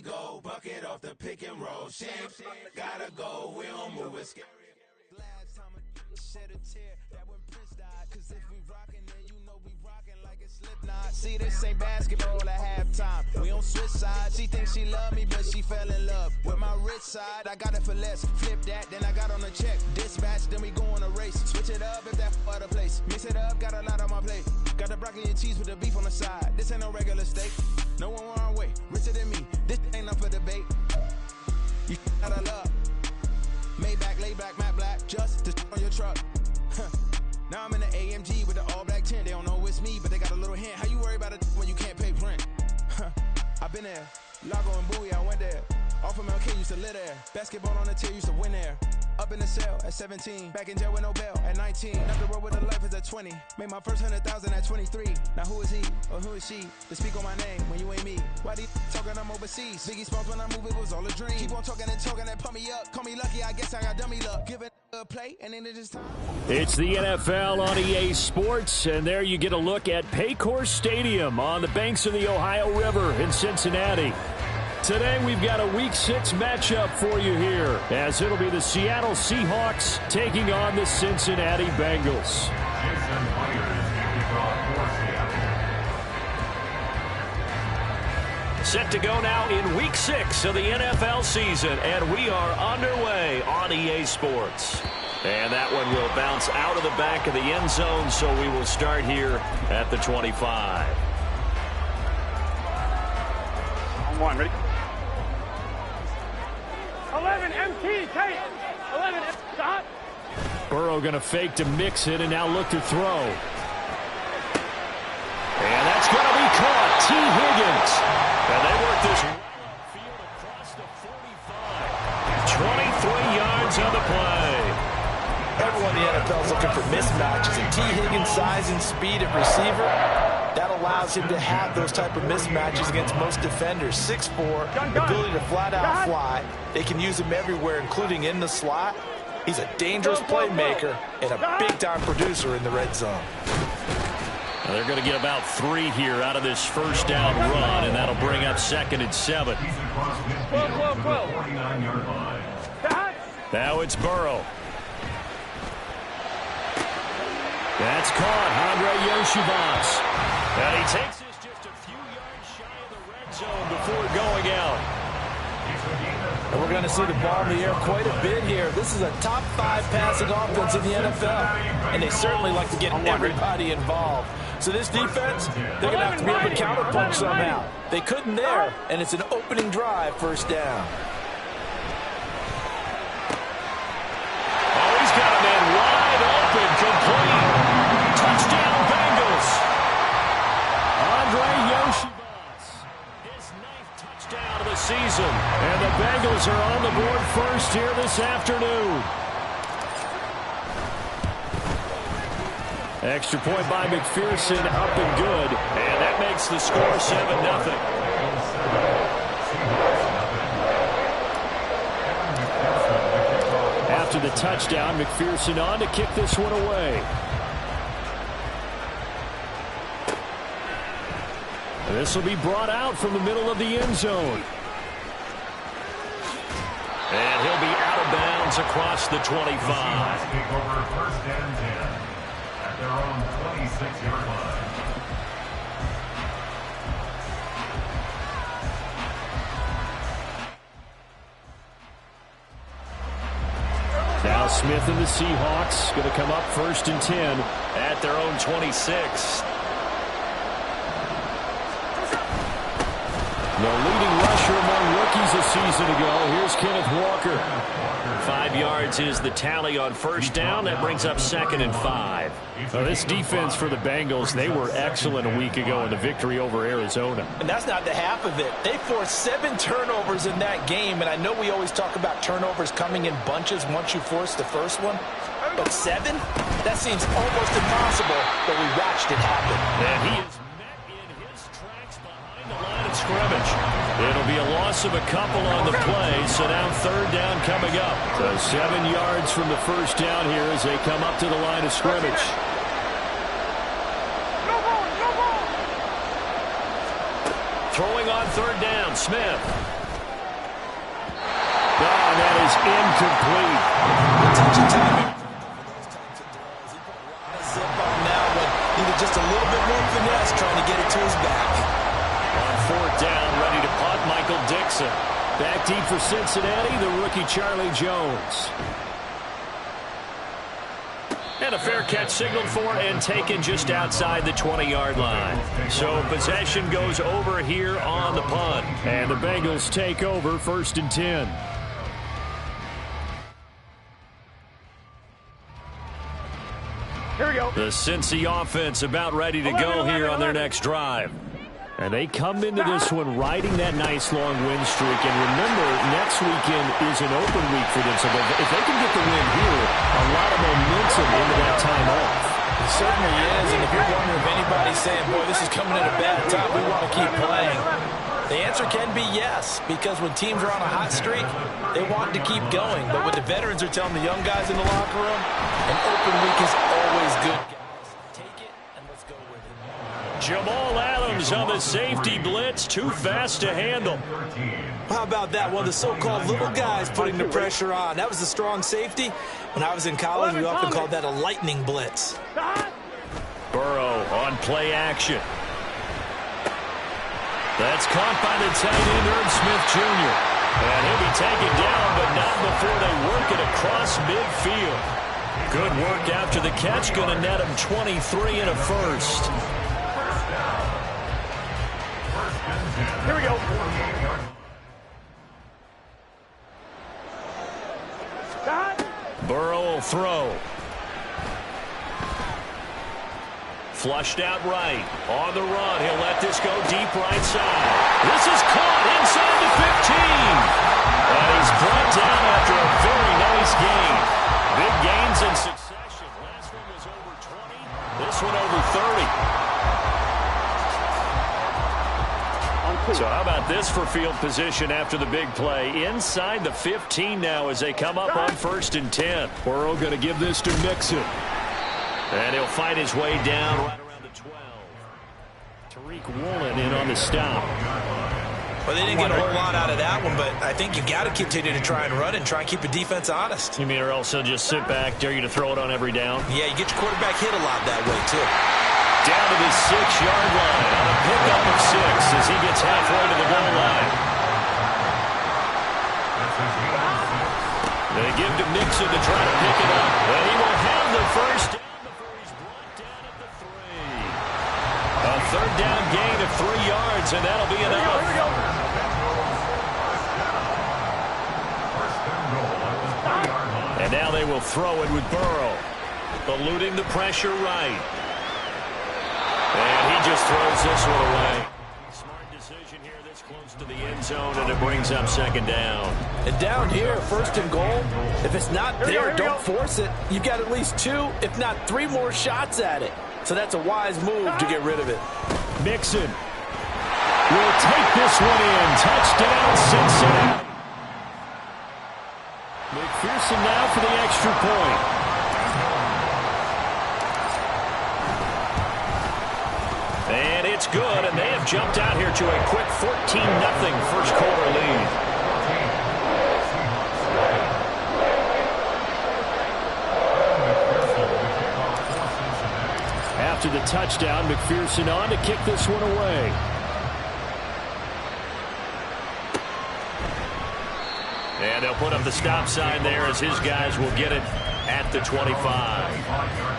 go, bucket off the pick and roll. Shit, gotta go, we don't move it scary. Last time I shed a tear, that when Prince died. Cause if we rockin', then you know we rockin' like a Slipknot. See, this ain't basketball at halftime. We don't switch sides. She thinks she love me, but she fell in love with my rich side. I got it for less. Flip that, then I got on a check. Dispatch, then we go on a race. Switch it up if that other place. Mix it up, got a lot on my plate. Got the broccoli and cheese with the beef on the side. This ain't no regular steak. No one wrong way, richer than me. This ain't up for debate. You out of love. Maybach, lay back, matte black, just to on your truck. Now I'm in the AMG with the all black tint. They don't know it's me, but they got a little hint. How you worry about it when you can't pay rent? I've been there. Lago and Bowie, I went there. Off of MLK, used to live there. Basketball on the tier, used to win there. Up in the cell at 17. Back in jail with no bail at 19. Left the road with a life is at 20. Made my first 100,000 at 23. Now who is he or who is she to speak on my name when you ain't me? Why they talking I'm overseas? Biggie Smalls when I move, it was all a dream. Keep on talking and pump me up. Call me lucky, I guess I got dummy luck. Give it a play and then it is time. It's the NFL on EA Sports, and there you get a look at Paycor Stadium on the banks of the Ohio River in Cincinnati. Today we've got a Week 6 matchup for you here, as it'll be the Seattle Seahawks taking on the Cincinnati Bengals. Set to go now in Week 6 of the NFL season, and we are underway on EA Sports. And that one will bounce out of the back of the end zone, so we will start here at the 25. On one, ready? 11 MT, tight. 11 stop. Burrow going to fake to mix it and now look to throw. And that's going to be caught. T. Higgins. And they work this field across the 45. 23 yards on the play. Everyone in the NFL is looking for mismatches, and T. Higgins' size and speed at receiver, that allows him to have those type of mismatches against most defenders. 6'4", ability to flat-out fly. They can use him everywhere, including in the slot. He's a dangerous playmaker and a big-time producer in the red zone. Now they're going to get about 3 here out of this first down run, and that'll bring up 2nd and 7. Now it's Burrow. That's caught, Andre Yoshibas. And he takes this just a few yards shy of the red zone before going out. And we're going to see the ball in the air quite a bit here. This is a top 5 passing offense in the NFL, and they certainly like to get everybody involved. So this defense, they're going to have to be able to counterpunch somehow. They couldn't there, and it's an opening drive, first down. Oh, he's got a man wide open, complete. Touchdown, Bengals. Andre Yoshibas, his 9th touchdown of the season. And the Bengals are on the board first here this afternoon. Extra point by McPherson, up and good. And that makes the score 7-0. After the touchdown, McPherson on to kick this one away. This will be brought out from the middle of the end zone. And he'll be out of bounds across the 25. Take over 1st and 10 at their own 26-yard line. Now Smith and the Seahawks going to come up 1st and 10 at their own 26. The leading rusher among rookies a season ago. Here's Kenneth Walker. 5 yards is the tally on first down. That brings up 2nd and 5. Now, this defense for the Bengals, they were excellent a week ago in the victory over Arizona. And that's not the half of it. They forced 7 turnovers in that game, and I know we always talk about turnovers coming in bunches once you force the first one. But 7? That seems almost impossible, but we watched it happen. And he is met in his tracks behind the line of scrimmage. It'll be a loss of a couple on the play, so now 3rd down coming up. So 7 yards from the first down here as they come up to the line of scrimmage. Throwing on 3rd down, Smith. is incomplete. Attention time. Zip on that one. Needed just a little bit more finesse trying to get it to his back. On fourth down, ready to punt, Michael Dixon. Back deep for Cincinnati, the rookie Charlie Jones. And a fair catch signaled for and taken just outside the 20-yard line. So possession goes over here on the punt. And the Bengals take over 1st and 10. Here we go. The Cincy offense about ready to go here on their next drive. And they come into this one riding that nice long win streak. And remember, next weekend is an open week for them. So if they can get the win here, a lot of momentum into that time off. It certainly is. And if you're wondering if anybody's saying, boy, this is coming at a bad time, we want to keep playing, the answer can be yes. Because when teams are on a hot streak, they want to keep going. But what the veterans are telling the young guys in the locker room, an open week is always good. Take it and let's go with it. Jamal Adams on the safety blitz, too fast to handle. How about that? One of the so-called little guys putting the pressure on. That was a strong safety. When I was in college, we often called that a lightning blitz. Burrow on play action. That's caught by the tight end, Herb Smith Jr. And he'll be taken down, but not before they work it across midfield. Good work after the catch. Going to net him 23 and a first. Here we go. Burrow will throw. Flushed out right. On the run. He'll let this go deep right side. This is caught inside the 15. And he's brought down after a very nice gain. Big gains in succession. Last one was over 20. This one over 30. So how about this for field position after the big play? Inside the 15 now as they come up on 1st and 10. Burrow going to give this to Mixon. And he'll fight his way down right around the 12. Tariq Woolen in on the stop. Well, they didn't get a whole lot out of that one, but I think you've got to continue to try and run and try and keep the defense honest. You mean or else he'll just sit back, dare you to throw it on every down? Yeah, you get your quarterback hit a lot that way, too. Down to the 6-yard line on a pickup of 6 as he gets halfway to the goal line. They give to Mixon to try to pick it up. And he will have the first down before he's brought down at the 3. A 3rd down gain of 3 yards, and that'll be enough. Here we go. And now they will throw it with Burrow. Eluding the pressure right. And he just throws this one away. Smart decision here this close to the end zone, and it brings up 2nd down. And down here, 1st and goal, if it's not there, don't force it. You've got at least 2, if not 3 more shots at it. So that's a wise move to get rid of it. Mixon will take this one in. Touchdown, Cincinnati. McPherson now for the extra point. And it's good, and they have jumped out here to a quick 14-0 first quarter lead. After the touchdown, McPherson on to kick this one away. And they'll put up the stop sign there as his guys will get it at the 25.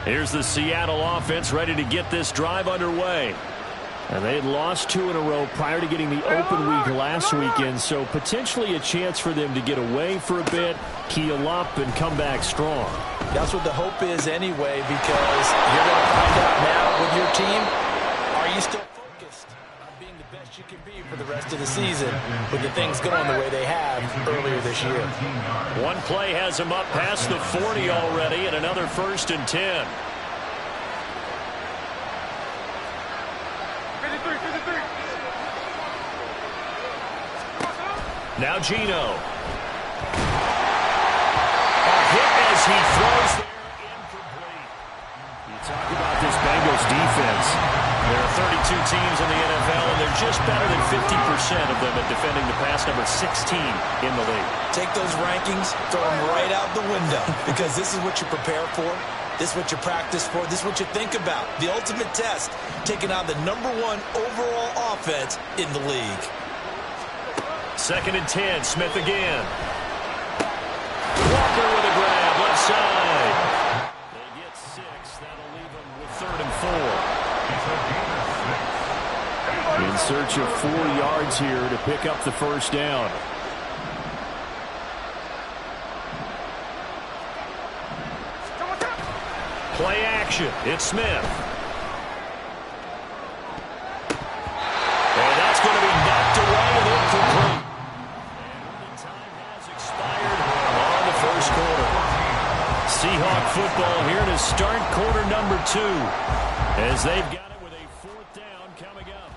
Here's the Seattle offense ready to get this drive underway. And they had lost 2 in a row prior to getting the open week last weekend, so potentially a chance for them to get away for a bit, keel up, and come back strong. That's what the hope is anyway, because you're going to find out now with your team, are you still focused on being the best you can be for the rest of the season with the things going the way they have earlier this year? One play has them up past the 40 already, and another 1st and 10. Now Gino. A hit as he throws there, incomplete. You talk about this Bengals defense. There are 32 teams in the NFL, and they're just better than 50% of them at defending the pass, number 16 in the league. Take those rankings, throw them right out the window, because this is what you prepare for. This is what you practice for. This is what you think about. The ultimate test, taking on the #1 overall offense in the league. 2nd and 10, Smith again. Walker with a grab, left side. They get 6. That'll leave them with 3rd and 4. In search of 4 yards here to pick up the first down. Play action. It's Smith. And that's going to be knocked away and incomplete. And the time has expired on the first quarter. Seahawk football here to start quarter number 2 as they've got it with a 4th down coming up.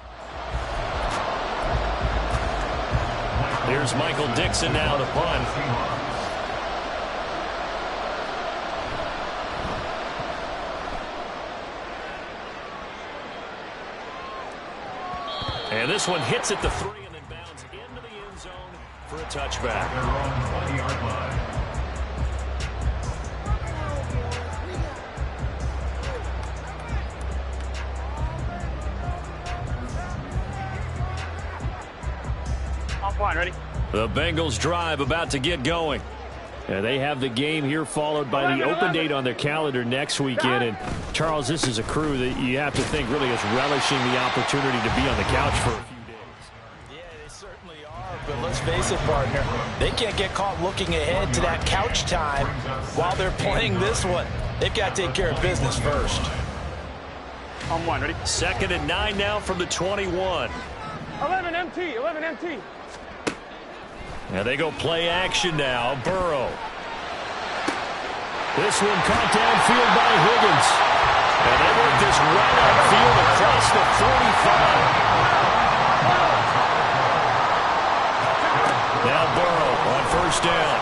Here's Michael Dixon now to punt. And this one hits at the 3 and then bounds into the end zone for a touchback. Their own 20-yard line. On point, ready? The Bengals drive about to get going. They have the game here followed by the open date on their calendar next weekend. And, Charles, this is a crew that you have to think really is relishing the opportunity to be on the couch for a few days. Yeah, they certainly are, but let's face it, partner. They can't get caught looking ahead to that couch time while they're playing this one. They've got to take care of business first. On 1, ready? 2nd and 9 now from the 21. 11 MT, 11 MT. And they go play action now. Burrow. This one caught downfield by Higgins. And they work this right outfield across the 45. Now Burrow on first down.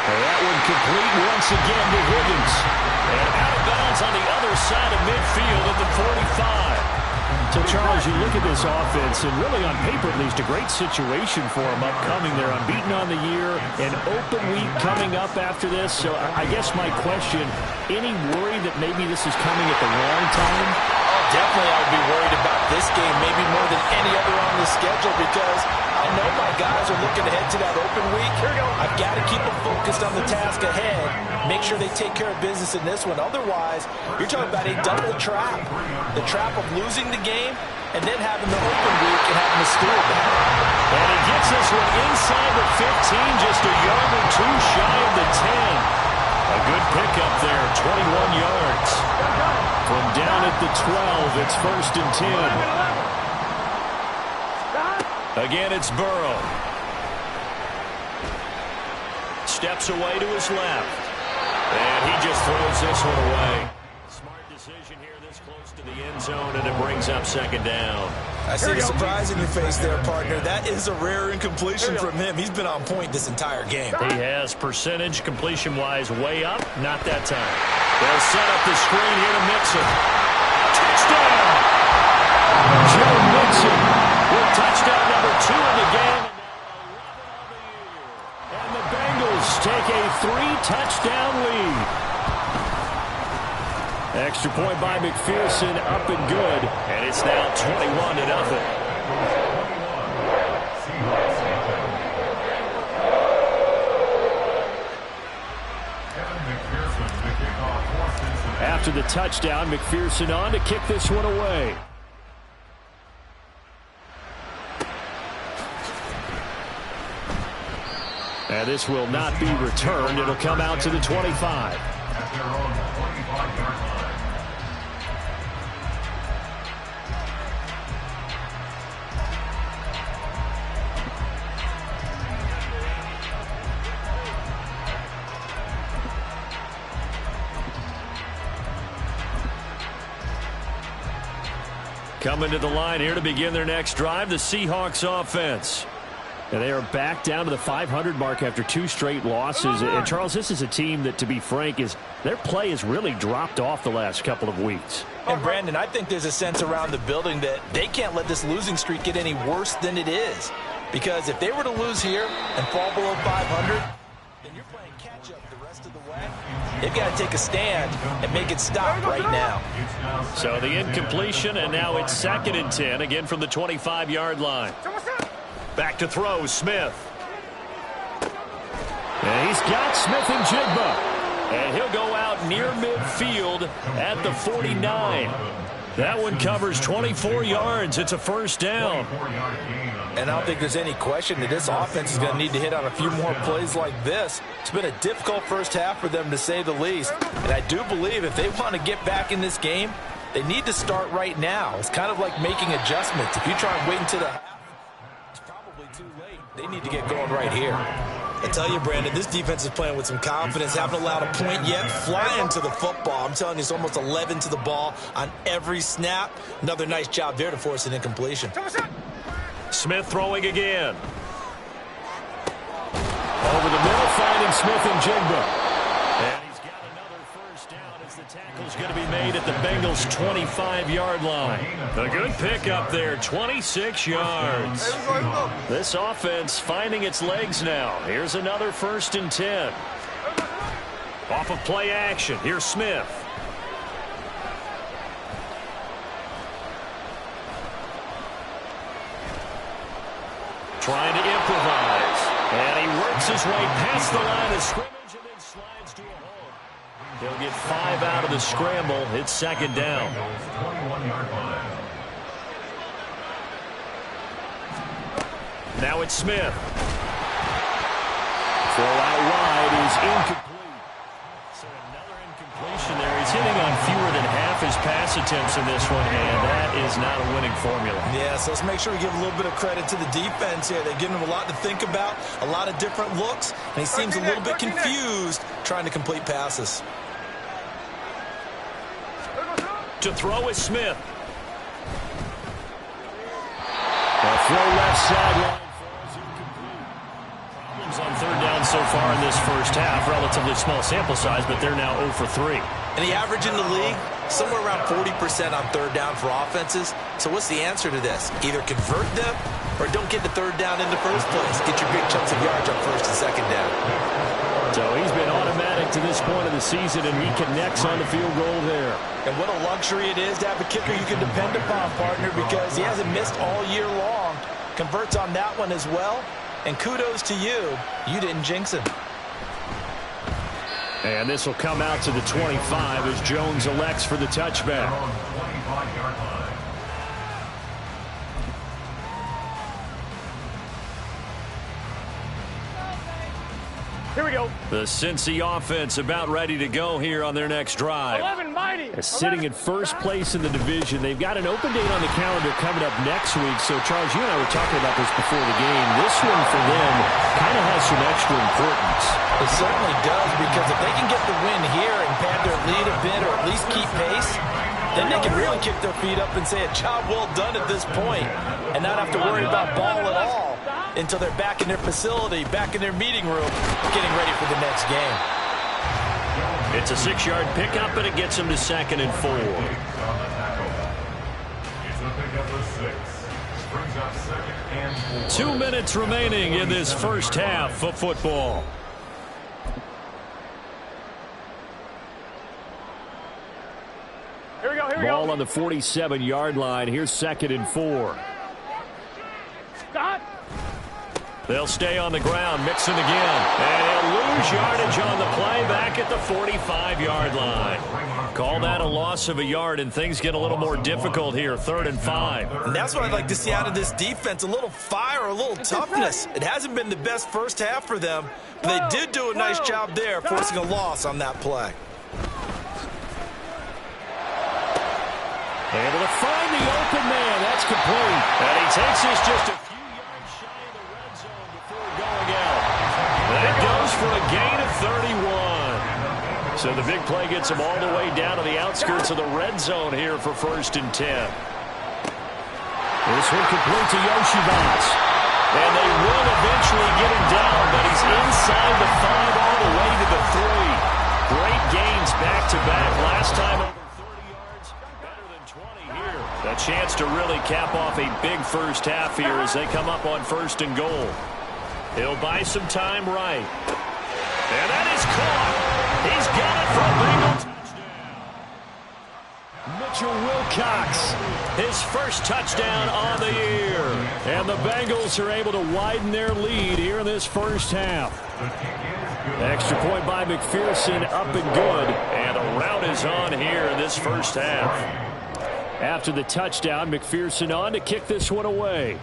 And that one complete once again to Higgins. And out of bounds on the other side of midfield at the 45. So, Charles, you look at this offense, and really on paper at least, a great situation for them upcoming. They're unbeaten on the year, an open week coming up after this. So I guess my question, any worry that maybe this is coming at the wrong time? Oh, definitely I would be worried about this game, maybe more than any other on the schedule, because I know my guys are looking ahead to that open week. Here we go. I've got to keep them focused on the task ahead, make sure they take care of business in this one. Otherwise, you're talking about a double trap. The trap of losing the game and then having the open week and having to steal that. And he gets this one inside the 15, just a yard or 2 shy of the 10. A good pickup there, 21 yards. From down at the 12, it's 1st and 10. Again, it's Burrow. Steps away to his left. And he just throws this one away. Smart decision here this close to the end zone, and it brings up 2nd down. I see the surprise in your face there, partner. That is a rare incompletion from him. He's been on point this entire game. He has percentage completion-wise way up. Not that time. They'll set up the screen here to Mixon. Touchdown! Joe Mixon with touchdown number 2 in the game. And the Bengals take a 3-touchdown lead. Extra point by McPherson, up and good. And it's now 21-0. After the touchdown, McPherson on to kick this one away. And this will not be returned. It'll come out to the 25. At their own 25-yard line. Coming to the line here to begin their next drive, the Seahawks offense. And they are back down to the 500 mark after 2 straight losses. And, Charles, this is a team that, to be frank, their play has really dropped off the last couple of weeks. And, Brandon, I think there's a sense around the building that they can't let this losing streak get any worse than it is. Because if they were to lose here and fall below 500, then you're playing catch-up the rest of the way. They've got to take a stand and make it stop right now. So the incompletion, and now it's 2nd and 10, again from the 25-yard line. Back to throw, Smith. And he's got Smith and Jigba. And he'll go out near midfield at the 49. That one covers 24 yards. It's a first down. And I don't think there's any question that this offense is going to need to hit on a few more plays like this. It's been a difficult first half for them, to say the least. And I do believe if they want to get back in this game, they need to start right now. It's kind of like making adjustments. If you try and wait until the half, it's probably too late. They need to get going right here. I tell you, Brandon, this defense is playing with some confidence. Haven't allowed a point yet. Flying to the football. I'm telling you, it's almost 11 to the ball on every snap. Another nice job there to force an incompletion. Smith throwing again. Over the middle, finding Smith and Jigba. And he's got another first down as the tackle's going to be made at the Bengals' 25-yard line. A good pickup there, 26 yards. This offense finding its legs now. Here's another 1st and 10. Off of play action, here's Smith. Trying to improvise. And he works his way past the line of scrimmage and then slides to a hole. He'll get 5 out of the scramble. It's 2nd down. Now it's Smith. Throw out wide is incomplete. So another incompletion there. He's hitting on fewer than half his pass attempts in this one, and that is not a winning formula. Yeah, so let's make sure we give a little bit of credit to the defense here. They've given him a lot to think about, a lot of different looks, and he seems a little bit confused trying to complete passes. To throw is Smith. A throw left sideline. Problems on 3rd down so far in this first half. Relatively small sample size, but they're now 0 for 3. And the average in the league, somewhere around 40% on 3rd down for offenses. So what's the answer to this? Either convert them or don't get the 3rd down in the first place. Get your big chunks of yards on 1st and 2nd down. So he's been automatic to this point of the season, and he connects on the field goal there. And what a luxury it is to have a kicker you can depend upon, partner, because he hasn't missed all year long. Converts on that one as well. And kudos to you. You didn't jinx him. And this will come out to the 25 as Jones elects for the touchback. Here we go. The Cincy offense about ready to go here on their next drive. 11 mighty. Sitting in first place in the division. They've got an open date on the calendar coming up next week. So, Charles, you and I were talking about this before the game. This one for them kind of has some extra importance. It certainly does, because if they can get the win here and pad their lead a bit or at least keep pace, then they can really kick their feet up and say a job well done at this point and not have to worry about ball at all until they're back in their facility, back in their meeting room, getting ready for the next game. It's a 6-yard pickup, and it gets them to 2nd and 4. It's a pickup of 6. Brings up 2nd and 4. 2 minutes remaining in this first half of football. Here we go, here we Ball go. on the 47-yard line. Here's 2nd and 4. Stop. They'll stay on the ground, mixing again. And he'll lose yardage on the play back at the 45-yard line. Call that a loss of a yard, and things get a little more difficult here, 3rd and 5. And that's what I'd like to see out of this defense, a little fire, a little toughness. It hasn't been the best first half for them, but they did do a nice job there, forcing a loss on that play. Able to find the open man. That's complete. And he takes this just a few yards shy of the red zone before going out. That goes for a gain of 31. So the big play gets him all the way down to the outskirts of the red zone here for 1st and 10. This one complete to Yoshibas. And they will eventually get him down, but he's inside the 5 all the way to the 3. Great gains back-to-back. Last time over 30 yards, better than 20 here. A chance to really cap off a big first half here as they come up on 1st and goal. He'll buy some time right. And that is caught. He's got it for a Bengal touchdown. Mitchell Wilcox, his first touchdown on the year. And the Bengals are able to widen their lead here in this first half. Extra point by McPherson, up and good. And a rout is on here in this first half. After the touchdown, McPherson on to kick this one away.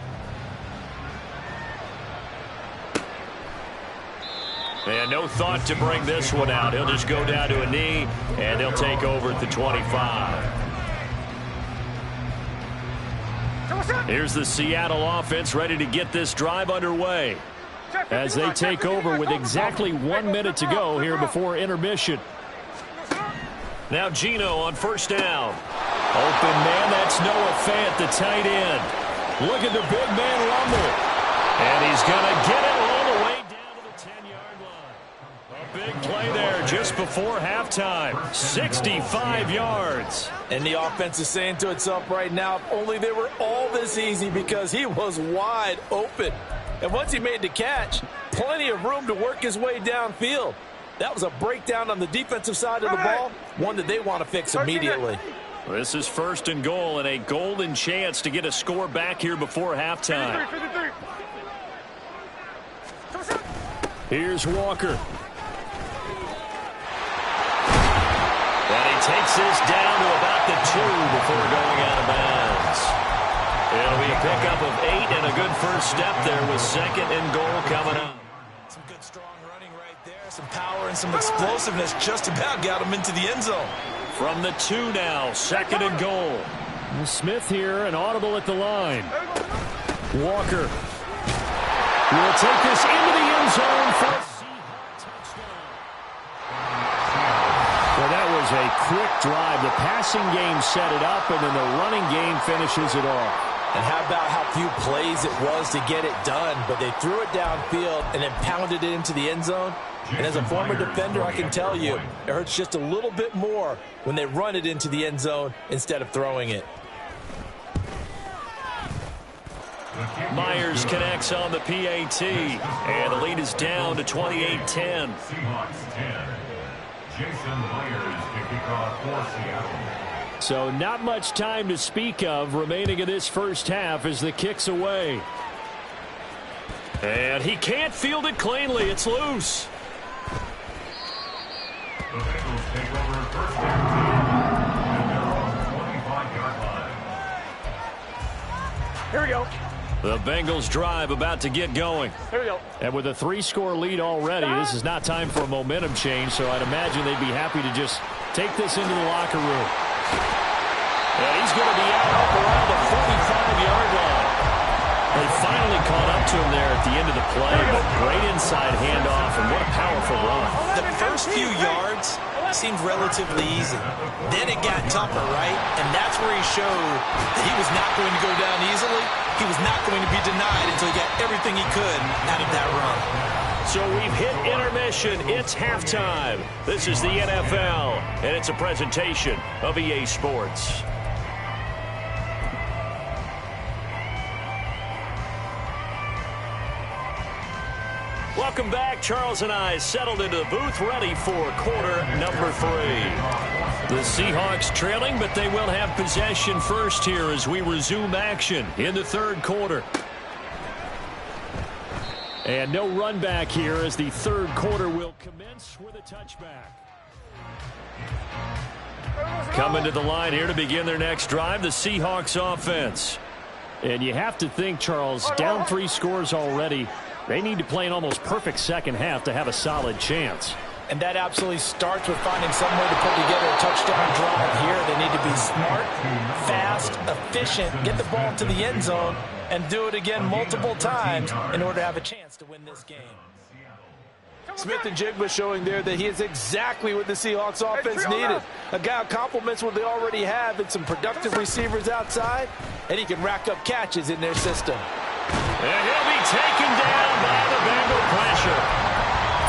And no thought to bring this one out. He'll just go down to a knee, and they'll take over at the 25. Here's the Seattle offense ready to get this drive underway as they take over with exactly 1 minute to go here before intermission. Now Geno on 1st down. Open man, that's Noah Fant, the tight end. Look at the big man rumble. And he's going to get it all the way down to the 10-yard line. A big play there just before halftime. 65 yards. And the offense is saying to itself right now, if only they were all this easy, because he was wide open. And once he made the catch, plenty of room to work his way downfield. That was a breakdown on the defensive side of the ball, one that they want to fix immediately. This is 1st and goal and a golden chance to get a score back here before halftime. Here's Walker. And he takes this down to about the 2 before going out of bounds. It'll be a pickup of 8 and a good first step there with 2nd and goal coming up. Some good strong running right there. Some power and some explosiveness just about got him into the end zone. From the 2 now, 2nd and goal. Smith here, an audible at the line. Walker will take this into the end zone for a touchdown. Well, that was a quick drive. The passing game set it up, and then the running game finishes it off. And how about how few plays it was to get it done, but they threw it downfield and then pounded it into the end zone. And as a former defender, I can tell you, it hurts just a little bit more when they run it into the end zone instead of throwing it. Myers connects on the PAT, and the lead is down to 28-10. Seahawks 10. Jason Myers to kick off for Seattle. So not much time to speak of remaining in this first half as the kick's away. And he can't field it cleanly. It's loose. The Bengals take over 1st and 10 at their own 25-yard line. Here we go. The Bengals drive about to get going. Here we go. And with a 3-score lead already, this is not time for a momentum change, so I'd imagine they'd be happy to just take this into the locker room. And he's going to be out up around the 45-yard line. They finally caught up to him there at the end of the play, but great inside handoff, and what a powerful run. The first few yards seemed relatively easy. Then it got tougher, right? And that's where he showed that he was not going to go down easily. He was not going to be denied until he got everything he could out of that run. So we've hit intermission. It's halftime. This is the NFL, and it's a presentation of EA Sports. Welcome back. Charles and I settled into the booth ready for quarter number 3. The Seahawks trailing, but they will have possession first here as we resume action in the 3rd quarter. And no run back here as the 3rd quarter will commence with a touchback. Coming to the line here to begin their next drive, the Seahawks offense. And you have to think, Charles, down 3 scores already. They need to play an almost perfect second half to have a solid chance. And that absolutely starts with finding some way to put together a touchdown drive here. They need to be smart, fast, efficient, get the ball to the end zone, and do it again multiple times in order to have a chance to win this game. Smith-Njigba showing there that he is exactly what the Seahawks offense needed. A guy who complements what they already have and some productive receivers outside, and he can rack up catches in their system. And he'll be taken down by the Bengal pressure.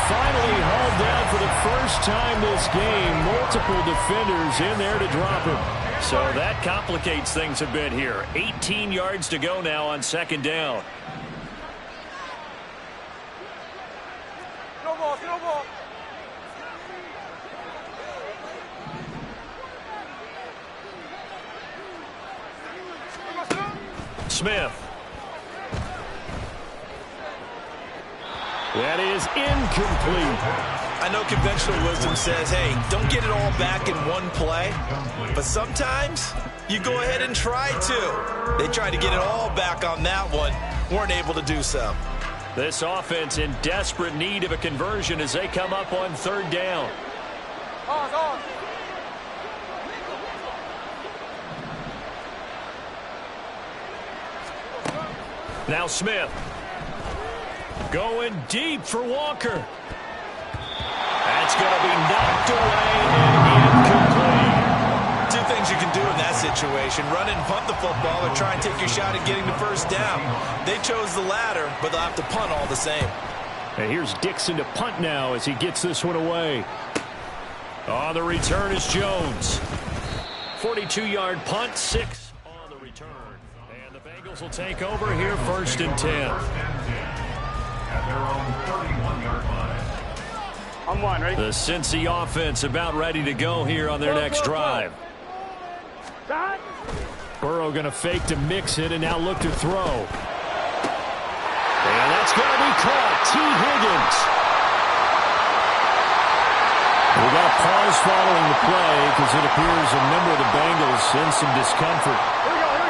Finally hauled down for the first time this game. Multiple defenders in there to drop him. So that complicates things a bit here. 18 yards to go now on second down. Smith. That is incomplete. I know conventional wisdom says, hey, don't get it all back in one play. But sometimes you go ahead and try to. They tried to get it all back on that one. Weren't able to do so. This offense in desperate need of a conversion as they come up on third down. Now Smith. Going deep for Walker. That's going to be knocked away and incomplete. Two things you can do in that situation. Run and punt the football or try and take your shot at getting the first down. They chose the latter, but they'll have to punt all the same. And here's Dixon to punt now as he gets this one away. On the return is Jones. 42-yard punt, 6 on the return. And the Bengals will take over here first and 10. At their own 31-yard line. I'm one, ready? The Cincy offense about ready to go here on their next drive. Burrow going to fake to mix it and now look to throw. And that's going to be caught. T. Higgins. We got a pause following the play because it appears a member of the Bengals in some discomfort.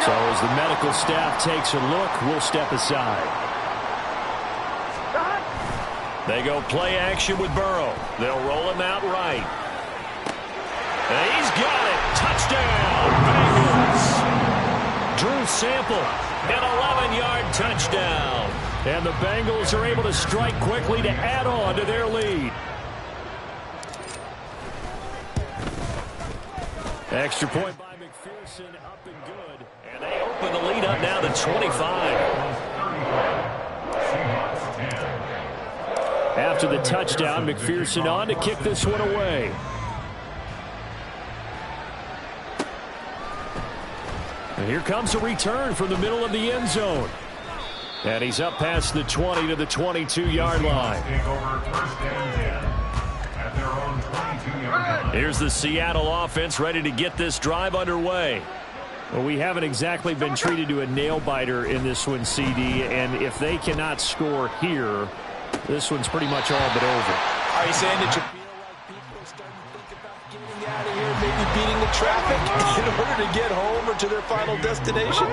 So as the medical staff takes a look, we'll step aside. They go play action with Burrow. They'll roll him out right. And he's got it. Touchdown, Bengals. Drew Sample, an 11-yard touchdown. And the Bengals are able to strike quickly to add on to their lead. Extra point by McPherson, up and good. And they open the lead up now to 25. After the touchdown, McPherson on to kick this one away. And here comes a return from the middle of the end zone. And he's up past the 20 to the 22-yard line. Here's the Seattle offense ready to get this drive underway. Well, we haven't exactly been treated to a nail-biter in this one, CD. And if they cannot score here, this one's pretty much all but over. Are you saying that you feel like people are starting to think about getting out of here, maybe beating the traffic in order to get home or to their final destination?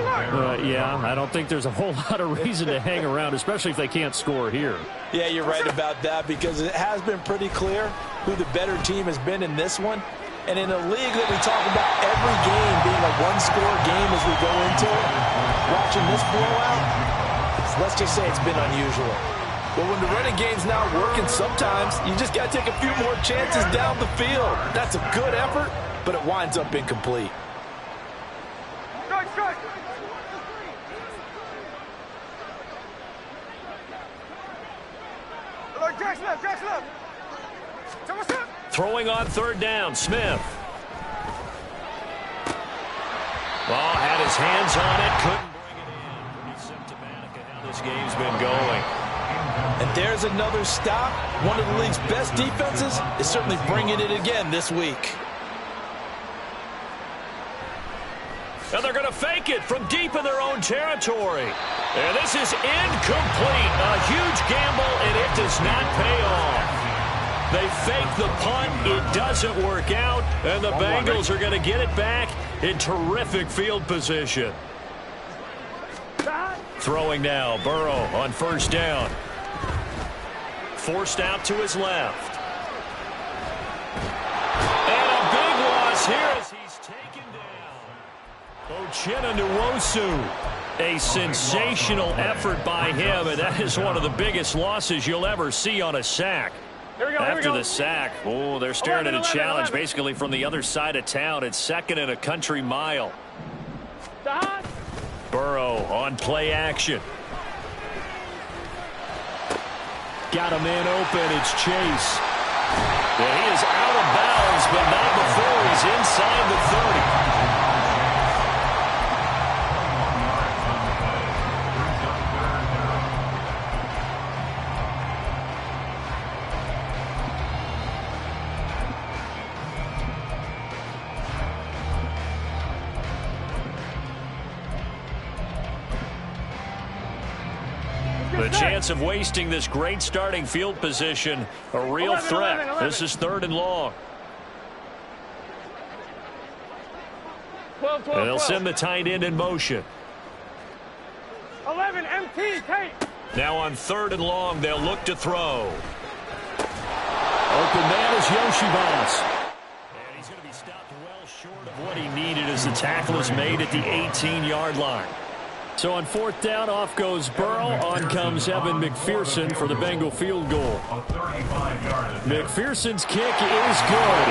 Yeah, I don't think there's a whole lot of reason to hang around, especially if they can't score here. Yeah, you're right about that because it has been pretty clear who the better team has been in this one. And in a league that we talk about every game being a one-score game as we go into it, watching this blowout, let's just say it's been unusual. But when the running game's not working, sometimes you just got to take a few more chances down the field. That's a good effort, but it winds up incomplete. Throwing on third down, Smith. Ball had his hands on it, couldn't bring it in. Pretty symptomatic of how this game's been going. And there's another stop. One of the league's best defenses is certainly bringing it again this week. And they're going to fake it from deep in their own territory. And this is incomplete. A huge gamble, and it does not pay off. They fake the punt. It doesn't work out. And the Bengals are going to get it back in terrific field position. Throwing now, Burrow on first down. Forced out to his left. And a big loss here as he's taken down. Uchenna Nwosu. A sensational effort by him, and that is one of the biggest losses you'll ever see on a sack. After the sack, oh, they're staring at a challenge basically from the other side of town. It's 2nd and a country mile. Burrow on play action. Got a man open. It's Chase. Yeah, he is out of bounds, but not before he's inside the 30. The chance of wasting this great starting field position, a real threat. This is 3rd and long. 12, And they'll send the tight end in motion. 11, MT, Tate. Now on 3rd and long, they'll look to throw. Open man is Yoshibas. And he's going to be stopped well short of what he needed as the tackle is made at the 18-yard line. So on 4th down, off goes Burrow. On comes Evan McPherson for the Bengal field goal. McPherson's kick is good.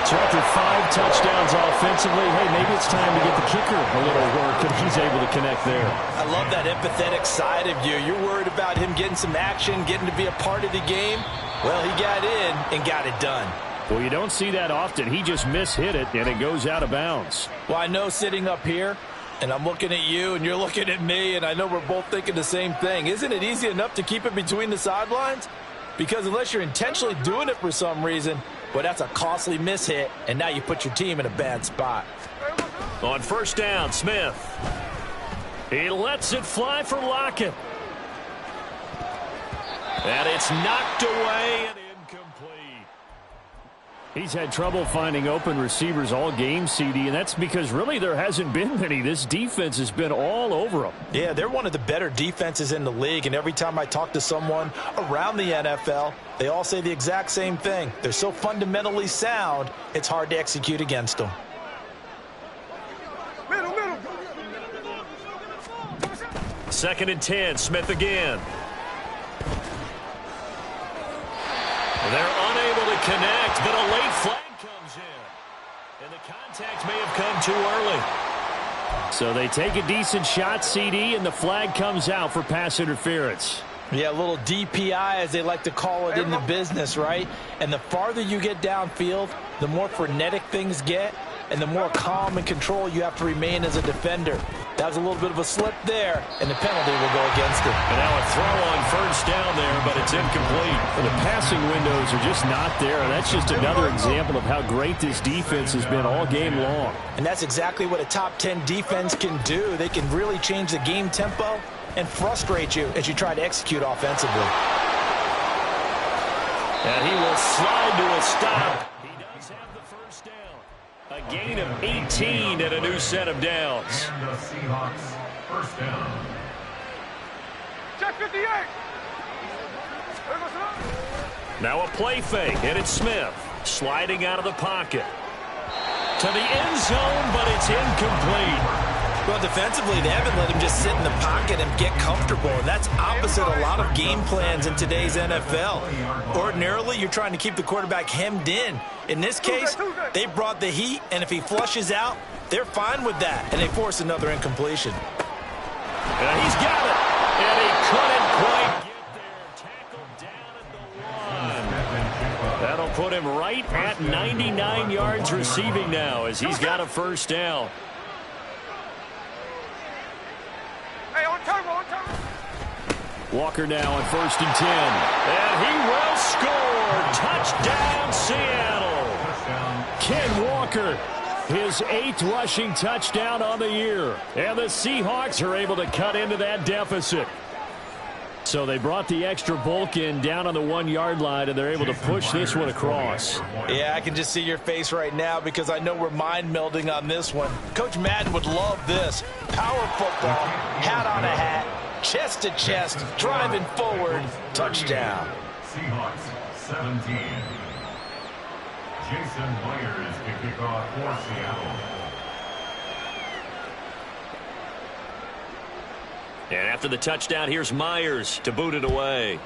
So after 5 touchdowns offensively, hey, maybe it's time to get the kicker a little work, and he's able to connect there. I love that empathetic side of you. You're worried about him getting some action, getting to be a part of the game. Well, he got in and got it done. Well, you don't see that often. He just mishit it, and it goes out of bounds. Well, I know sitting up here, and I'm looking at you, and you're looking at me, and I know we're both thinking the same thing. Isn't it easy enough to keep it between the sidelines? Because unless you're intentionally doing it for some reason, well, that's a costly mishit, and now you put your team in a bad spot. On 1st down, Smith. He lets it fly for Lockett. And it's knocked away and incomplete. He's had trouble finding open receivers all game, CD, and that's because really there hasn't been many. This defense has been all over them. Yeah, they're one of the better defenses in the league, and every time I talk to someone around the NFL, they all say the exact same thing. They're so fundamentally sound, it's hard to execute against them. Middle. 2nd and 10, Smith again. They're unable to connect, but a late flag comes in. And the contact may have come too early. So they take a decent shot, CD, and the flag comes out for pass interference. Yeah, a little DPI, as they like to call it in the business, right? And the farther you get downfield, the more frenetic things get, and the more calm and control you have to remain as a defender. That was a little bit of a slip there, and the penalty will go against it. And now a throw on 1st down there, but it's incomplete. The passing windows are just not there. That's just another example of how great this defense has been all game long. And that's exactly what a top 10 defense can do. They can really change the game tempo and frustrate you as you try to execute offensively. And he will slide to a stop. He does have the 1st down. A gain of 18 and a new set of downs. And the Seahawks 1st down. Check 58. Now a play fake, and it's Smith sliding out of the pocket to the end zone, but it's incomplete. Well, defensively, they haven't let him just sit in the pocket and get comfortable, and that's opposite a lot of game plans in today's NFL. Ordinarily, you're trying to keep the quarterback hemmed in. In this case, they brought the heat, and if he flushes out, they're fine with that, and they force another incompletion. And he's got it, and he couldn't quite get there. Tackled down at the 1. That'll put him right at 99 yards receiving now as he's got a 1st down. Walker now on 1st and 10. And he will score. Touchdown, Seattle. Ken Walker, his 8th rushing touchdown on the year. And the Seahawks are able to cut into that deficit. So they brought the extra bulk in down on the 1-yard line, and they're able to push this one across. Yeah, I can just see your face right now because I know we're mind melding on this one. Coach Madden would love this. Power football, hat on a hat, chest to chest, driving forward, touchdown. Seahawks 17. Jason Myers to kick off for Seattle. And after the touchdown, here's Myers to boot it away.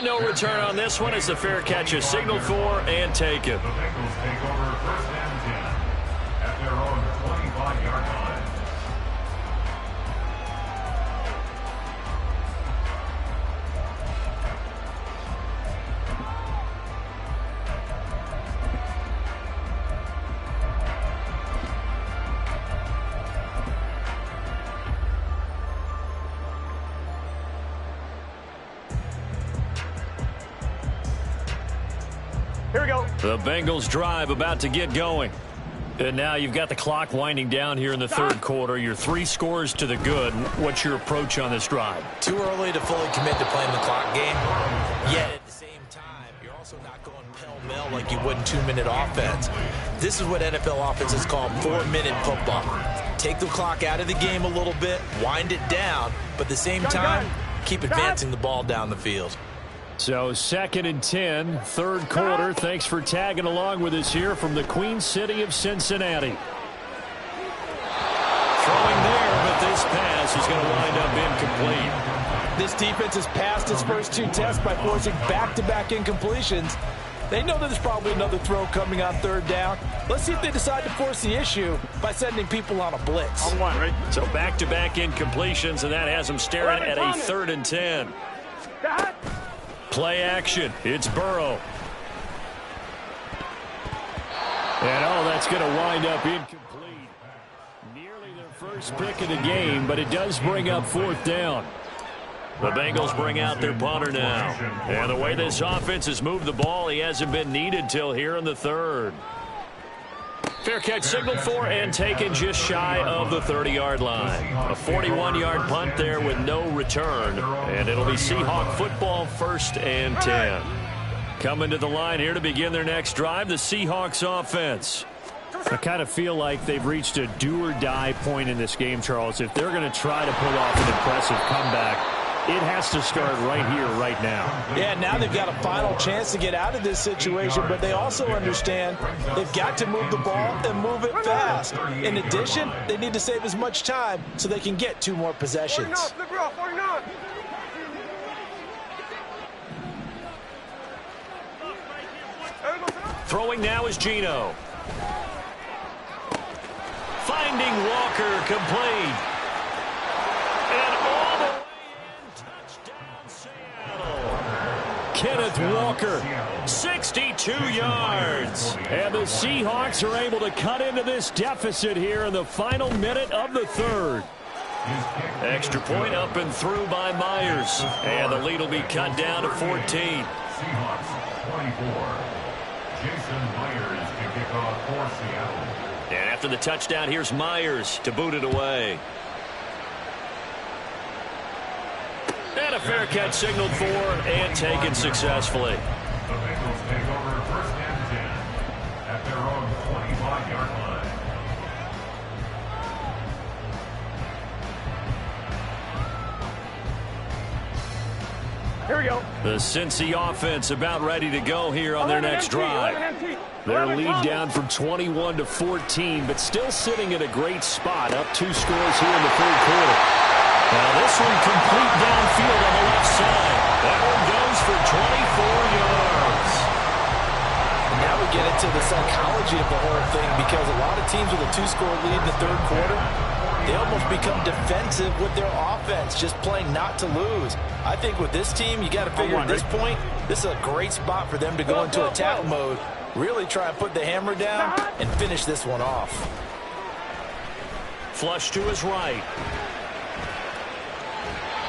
And no return on this one as the fair catch is signaled for and taken. The Bengals take over 1st and 10 at their own 25-yard line. Here we go. The Bengals drive about to get going. And now you've got the clock winding down here in the third quarter. Your 3 scores to the good. What's your approach on this drive? Too early to fully commit to playing the clock game. Yet at the same time, you're also not going pell-mell like you would in 2-minute offense. This is what NFL offenses call 4-minute football. Take the clock out of the game a little bit, wind it down, but at the same time, keep advancing the ball down the field. So 2nd and 10, third quarter. Thanks for tagging along with us here from the Queen City of Cincinnati. Throwing there, but this pass is going to wind up incomplete. This defense has passed its first 2 tests by forcing back-to-back incompletions. They know that there's probably another throw coming on 3rd down. Let's see if they decide to force the issue by sending people on a blitz. On 1, ready? So back-to-back incompletions, and that has them staring at a 3rd and 10. Play action. It's Burrow. And that's going to wind up incomplete. Nearly their first pick of the game, but it does bring up 4th down. The Bengals bring out their punter now. And the way this offense has moved the ball, he hasn't been needed till here in the 3rd. Fair catch signaled for and taken just shy of the 30-yard line. A 41-yard punt there with no return. And it'll be Seahawk football 1st and 10. Coming to the line here to begin their next drive, the Seahawks offense. I kind of feel like they've reached a do-or-die point in this game, Charles. If they're going to try to pull off an impressive comeback, it has to start right here, right now. Yeah, now they've got a final chance to get out of this situation, but they also understand they've got to move the ball and move it fast. In addition, they need to save as much time so they can get 2 more possessions. Throwing now is Geno. Finding Walker complete. And all the way in, touchdown Seattle. Kenneth Walker, 62 yards. And the Seahawks are able to cut into this deficit here in the final minute of the 3rd. Extra point up and through by Myers. And the lead will be cut down to 14. Seahawks 24. Jason Myers to kick off for Seattle. And after the touchdown, here's Myers to boot it away. And a fair catch signaled for and taken successfully. The Bengals take over 1st and 10 at their own 25-yard line. Here we go. The Cincy offense about ready to go here on their next drive. Their lead down from 21 to 14, but still sitting at a great spot, up 2 scores here in the 3rd quarter. Now this one complete downfield on the left side. That one goes for 24 yards. And now we get into the psychology of the whole thing, because a lot of teams with a 2-score lead in the 3rd quarter, they almost become defensive with their offense, just playing not to lose. I think with this team, you got to figure at this point, this is a great spot for them to go into attack mode, really try and put the hammer down and finish this one off. Flush to his right.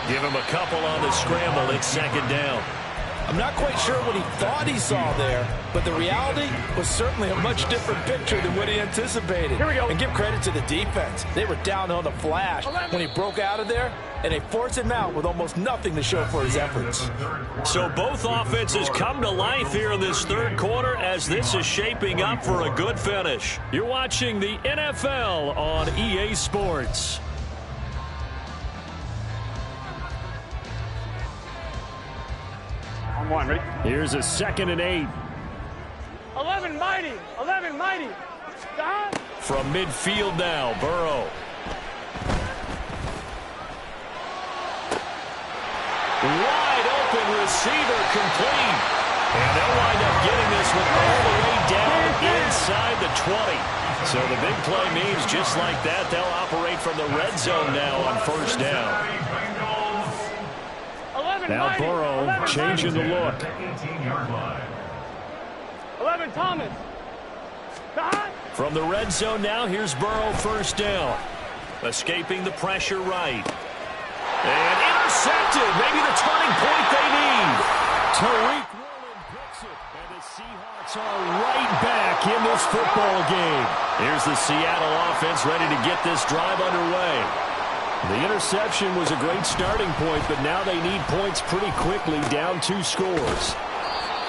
Give him a couple on the scramble. It's 2nd down. I'm not quite sure what he thought he saw there, but the reality was certainly a much different picture than what he anticipated. Here we go. And give credit to the defense. They were down on the flash when he broke out of there, and they forced him out with almost nothing to show for his efforts. So both offenses come to life here in this 3rd quarter as this is shaping up for a good finish. You're watching the NFL on EA Sports. On 1, ready? Here's a 2nd and 8. 11 mighty. 11 mighty. From midfield now, Burrow. Wide open receiver. receiver, complete. And they'll wind up getting this one all the way down inside the 20. So the big play means just like that, they'll operate from the red zone now on first down. Now Burrow changing the look. 11, Thomas. From the red zone now, here's Burrow first down. Escaping the pressure right. And intercepted. Maybe the turning point they need. Tariq Woolen picks it. And the Seahawks are right back in this football game. Here's the Seattle offense ready to get this drive underway. The interception was a great starting point, but now they need points pretty quickly, down 2 scores.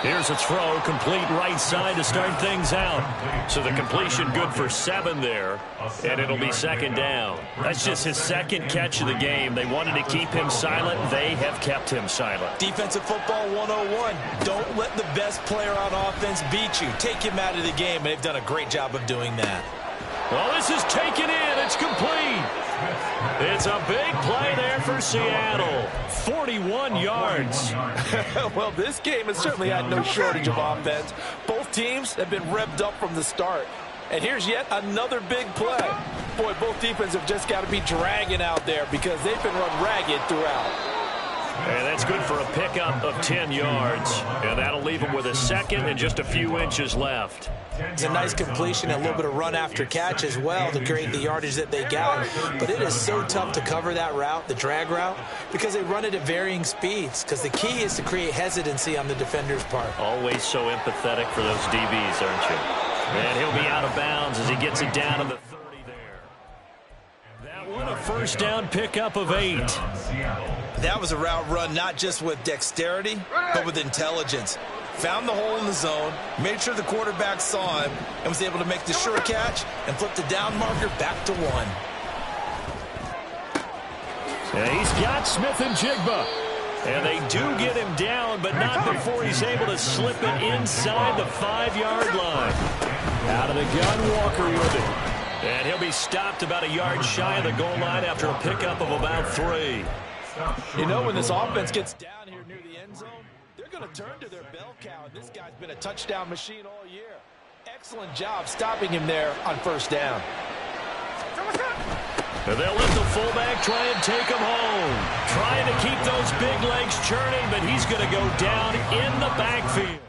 Here's a throw, complete right side to start things out. So the completion good for 7 there, and it'll be second down. That's just his second catch of the game. They wanted to keep him silent. They have kept him silent. Defensive football 101. Don't let the best player on offense beat you. Take him out of the game, and they've done a great job of doing that. Well, this is taken in. It's complete. It's a big play there for Seattle. 41 yards. Well, this game has certainly had no shortage of offense. Both teams have been revved up from the start. And here's yet another big play. Boy, both defenses have just got to be dragging out there because they've been run ragged throughout. And that's good for a pickup of 10 yards. And that'll leave them with a second and just a few inches left. It's a nice completion and a little bit of run after catch as well to create the yardage that they got. But it is so tough to cover that route, the drag route, because they run it at varying speeds. Because the key is to create hesitancy on the defender's part. Always so empathetic for those DBs, aren't you? And he'll be out of bounds as he gets it down to the 30 there. That one a first down pickup of 8. That was a route run not just with dexterity, but with intelligence. Found the hole in the zone, made sure the quarterback saw him, and was able to make the sure catch and flip the down marker back to 1. And he's got Smith and Jigba. And they do get him down, but not before he's able to slip it inside the 5-yard line. Out of the gun, Walker with it. And he'll be stopped about a yard shy of the goal line after a pickup of about 3. You know, when this offense gets down here near the end zone, they're going to turn to their bell cow. And this guy's been a touchdown machine all year. Excellent job stopping him there on first down. And they'll let the fullback try and take him home. Trying to keep those big legs churning, but he's going to go down in the backfield.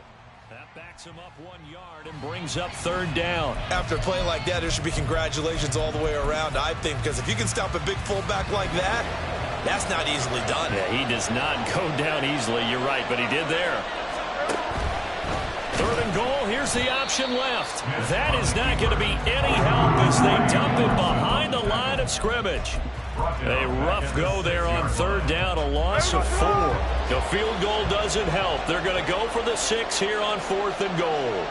That backs him up 1 yard and brings up third down. After a play like that, there should be congratulations all the way around, I think, because if you can stop a big fullback like that, that's not easily done. Yeah, he does not go down easily. You're right, but he did there. Third and goal. Here's the option left. That is not going to be any help as they dump it behind the line of scrimmage. A rough go there on third down, a loss of 4. The field goal doesn't help. They're going to go for the 6 here on 4th and goal.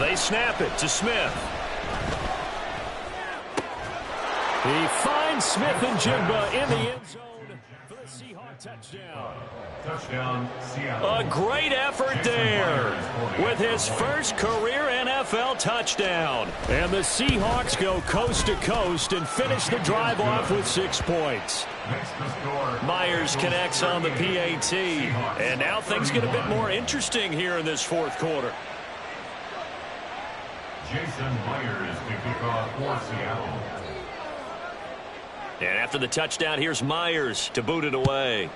They snap it to Smith. He finds Smith and Jigba in the end zone for the Seahawks touchdown. Touchdown, Seattle. A great effort there with his first career NFL touchdown. And the Seahawks go coast to coast and finish the drive off with 6 points. Myers connects on the PAT. And now things get a bit more interesting here in this 4th quarter. Jason Myers to kick off for Seattle. And after the touchdown, here's Myers to boot it away.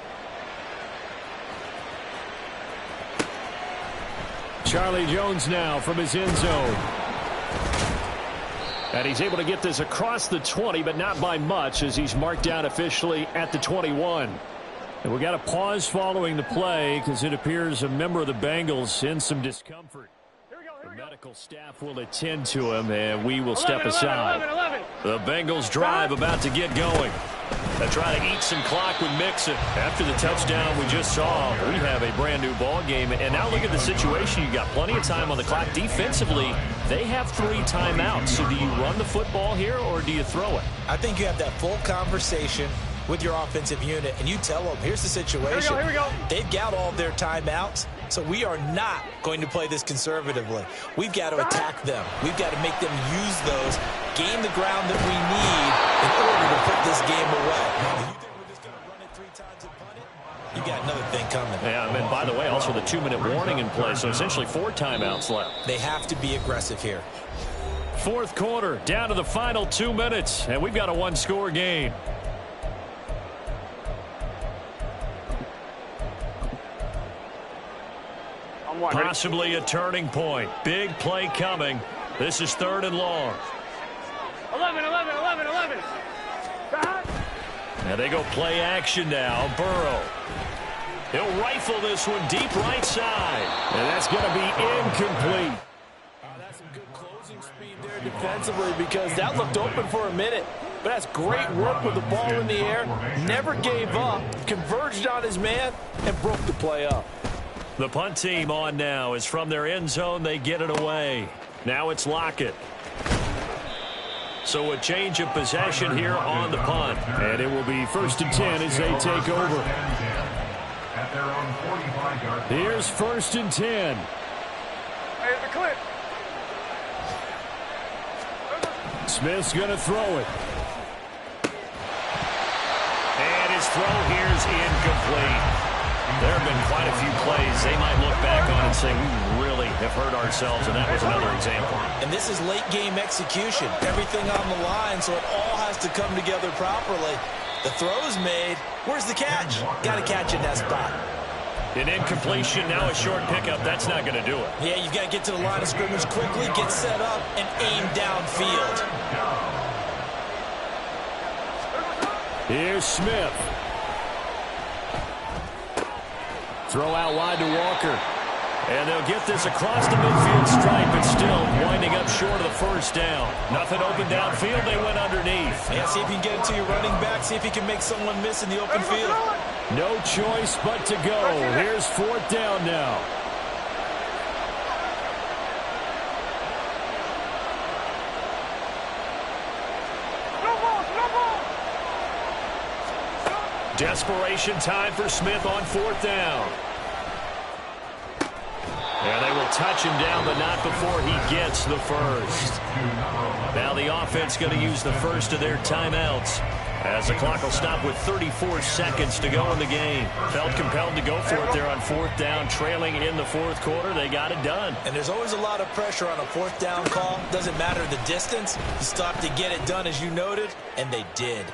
Charlie Jones now from his end zone. And he's able to get this across the 20, but not by much as he's marked down officially at the 21. And we got a pause following the play because it appears a member of the Bengals in some discomfort. The medical staff will attend to him, and we will step aside. 11. The Bengals drive about to get going. They try to eat some clock with Mixon. After the touchdown we just saw, we have a brand new ball game. And now look at the situation. You got plenty of time on the clock. Defensively, they have 3 timeouts. So do you run the football here or do you throw it? I think you have that full conversation with your offensive unit, and you tell them, here's the situation. Here we go. They've got all their timeouts, so we are not going to play this conservatively. We've got to attack them. We've got to make them use those, gain the ground that we need in order to put this game away. And you think we're just going to run it 3 You got another thing coming. Yeah, and by the way, also the 2-minute warning in play, so essentially 4 timeouts left. They have to be aggressive here. Fourth quarter, down to the final 2 minutes, and we've got a one-score game. Possibly a turning point. Big play coming. This is 3rd and long. 11. Now they go play action now. Burrow. He'll rifle this one deep right side. And that's going to be incomplete. That's some good closing speed there defensively because that looked open for a minute. But that's great work with the ball in the air. Never gave up. Converged on his man and broke the play up. The punt team on now is from their end zone. They get it away. Now it's Lockett. So a change of possession here on the punt. And it will be 1st and 10 as they take over. Here's 1st and 10. Hey, the clip. Smith's going to throw it. And his throw here is incomplete. There have been quite a few plays they might look back on and say, we really have hurt ourselves, and that was another example. And this is late game execution. Everything on the line, so it all has to come together properly. The throw's made. Where's the catch? Got to catch in that spot. An incompletion, now a short pickup. That's not going to do it. Yeah, you've got to get to the line of scrimmage quickly, get set up, and aim downfield. Here's Smith. Throw out wide to Walker. And they'll get this across the midfield stripe, but still winding up short of the first down. Nothing open downfield. They went underneath. Yeah, see if you can get it to your running back. See if you can make someone miss in the open field. No choice but to go. Here's 4th down now. Desperation time for Smith on 4th down. And they will touch him down, but not before he gets the first. Now the offense going to use the first of their timeouts, as the clock will stop with 34 seconds to go in the game. Felt compelled to go for it there on 4th down, trailing in the 4th quarter. They got it done. And there's always a lot of pressure on a 4th down call. Doesn't matter the distance. You stop to get it done, as you noted, and they did.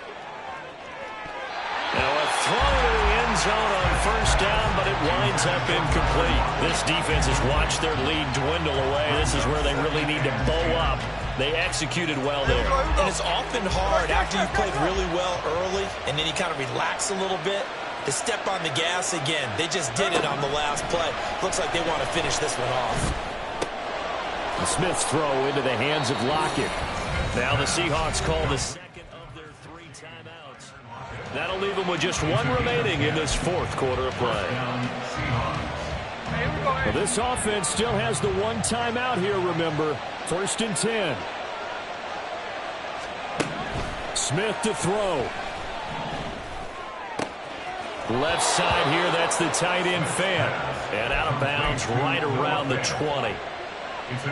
Now a throw to the end zone on 1st down, but it winds up incomplete. This defense has watched their lead dwindle away. This is where they really need to bow up. They executed well there. And it's often hard after you've played really well early and then you kind of relax a little bit to step on the gas again. They just did it on the last play. Looks like they want to finish this one off. Smith's throw into the hands of Lockett. Now the Seahawks call the second of their 3 timeouts. That'll leave them with just 1 remaining in this 4th quarter of play. Well, this offense still has the 1 timeout here, remember. 1st and 10. Smith to throw. Left side here, that's the tight end fan. And out of bounds right around the 20.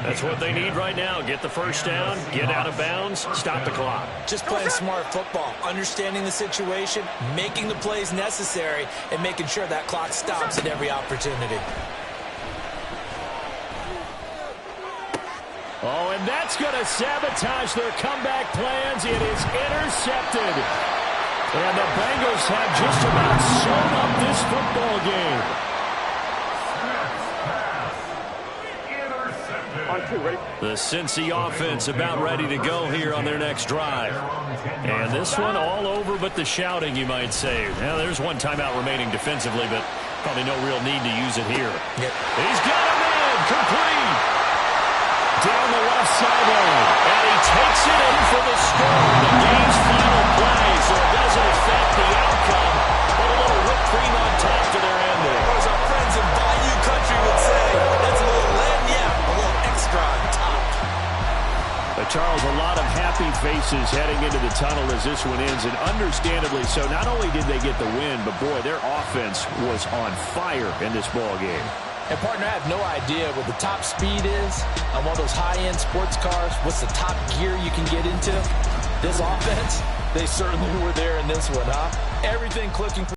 That's what they need right now. Get the first down, get out of bounds, stop the clock. Just playing smart football, understanding the situation, making the plays necessary, and making sure that clock stops at every opportunity. Oh, and that's going to sabotage their comeback plans. It is intercepted. And the Bengals have just about sewn up this football game. The Cincy offense about ready to go here on their next drive. And this one all over but the shouting, you might say. Now, there's 1 timeout remaining defensively, but probably no real need to use it here. Yep. He's got a man, complete. Down the left sideline. And he takes it in for the score. The game's final play, so it doesn't affect the outcome. But a little whipped cream on top to their ending. Or as our friends in Bayou Country would say, that's a little lead, yeah, a little extra on top. Charles, a lot of happy faces heading into the tunnel as this one ends, and understandably so. Not only did they get the win, but boy, their offense was on fire in this ball game. And partner, I have no idea what the top speed is on one of those high-end sports cars. What's the top gear you can get into? This offense, they certainly were there in this one, huh? Everything clicking.